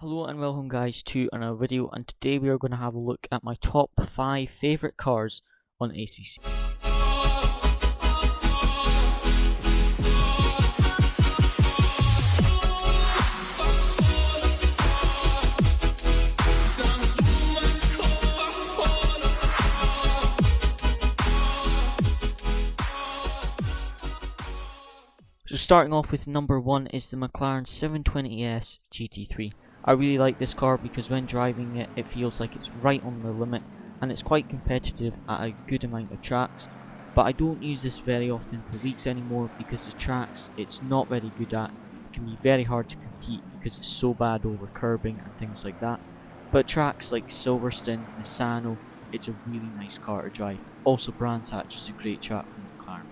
Hello and welcome guys to another video, and today we are going to have a look at my top 5 favourite cars on ACC. So starting off with number 1 is the McLaren 720S GT3. I really like this car because when driving it, it feels like it's right on the limit and it's quite competitive at a good amount of tracks. But I don't use this very often for leagues anymore because the tracks it's not very good at can be very hard to compete because it's so bad over curbing and things like that. But tracks like Silverstone, Misano, it's a really nice car to drive. Also Brands Hatch is a great track from McLaren.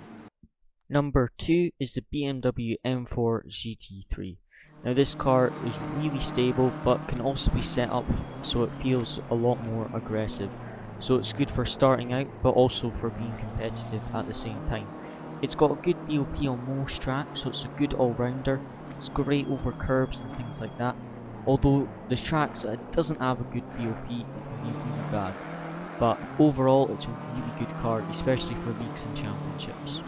Number 2 is the BMW M4 GT3. Now this car is really stable but can also be set up so it feels a lot more aggressive. So it's good for starting out but also for being competitive at the same time. It's got a good BOP on most tracks, so it's a good all-rounder. It's great over curbs and things like that. Although the tracks that it doesn't have a good BOP, it can be really bad. But overall it's a really good car, especially for leagues and championships.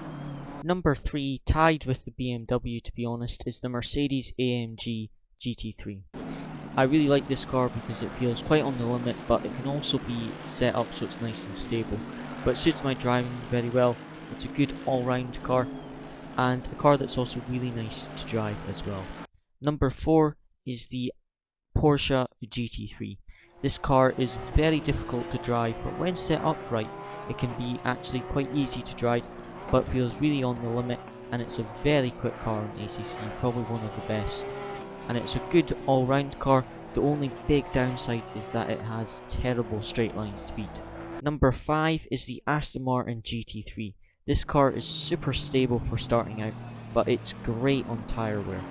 Number 3, tied with the BMW to be honest, is the Mercedes AMG GT3. I really like this car because it feels quite on the limit, but it can also be set up so it's nice and stable. But it suits my driving very well. It's a good all-round car, and a car that's also really nice to drive as well. Number 4 is the Porsche GT3. This car is very difficult to drive, but when set up right, it can be actually quite easy to drive, but feels really on the limit, and it's a very quick car on ACC, probably one of the best. And it's a good all-round car. The only big downside is that it has terrible straight line speed. Number 5 is the Aston Martin GT3. This car is super stable for starting out, but it's great on tyre wear.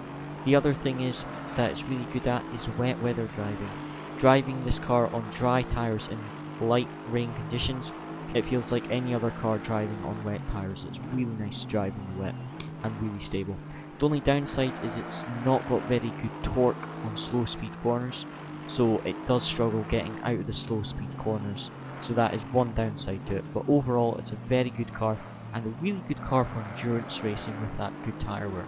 The other thing is that it's really good at is wet weather driving. Driving this car on dry tyres in light rain conditions, it feels like any other car driving on wet tyres. It's really nice to drive in the wet and really stable. The only downside is it's not got very good torque on slow speed corners, so it does struggle getting out of the slow speed corners, so that is one downside to it. But overall it's a very good car and a really good car for endurance racing with that good tyre wear.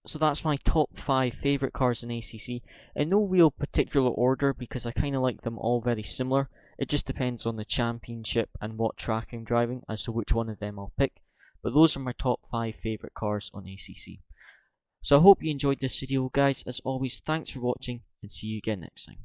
So that's my top 5 favourite cars in ACC, in no real particular order because I kind of like them all very similar. It just depends on the championship and what track I'm driving as to which one of them I'll pick. But those are my top 5 favourite cars on ACC. So I hope you enjoyed this video guys. As always, thanks for watching and see you again next time.